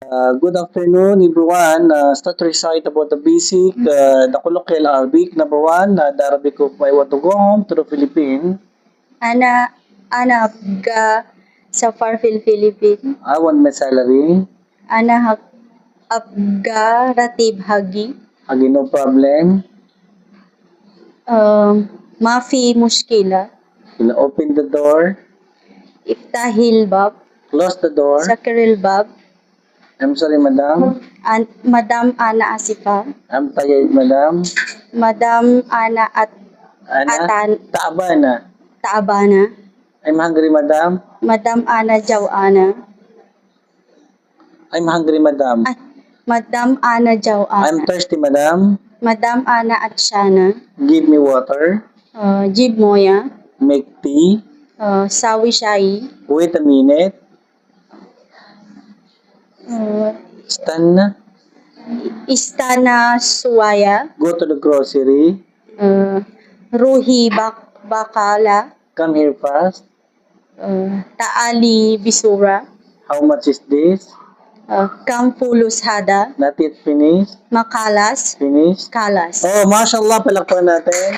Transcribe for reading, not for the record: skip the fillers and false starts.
Good afternoon, everyone. Start to recite about the basic, the colloquial Arabic. Number one, the Arabic of I want to go home to the Philippines. أنا أبقى سفر في الفلبين. I want my salary. أنا أبقى راتب حقي. Again, no problem. ما في مشكلة. You'll open the door. افتح الباب. Close the door. سكر الباب. I'm sorry, madam. مدام أنا آسفة. I'm tired, madam. مدام أنا تعبانة. I'm hungry, madam. مدام أنا جوعانة. I'm hungry, madam. مدام أنا I'm جوعانة. thirsty, madam. مدام أنا عطشانة. Give me water. جيب موية. Make tea. ساوي شاي. Wait a minute. استنى شوية. Go to the grocery. روحي بقالة. Come here fast. تعالي بسرعة. How much is this? كم فلوس هذا؟ Not yet finished. Makalas. Finished. Kalas. Oh, mashallah, palakpan natin.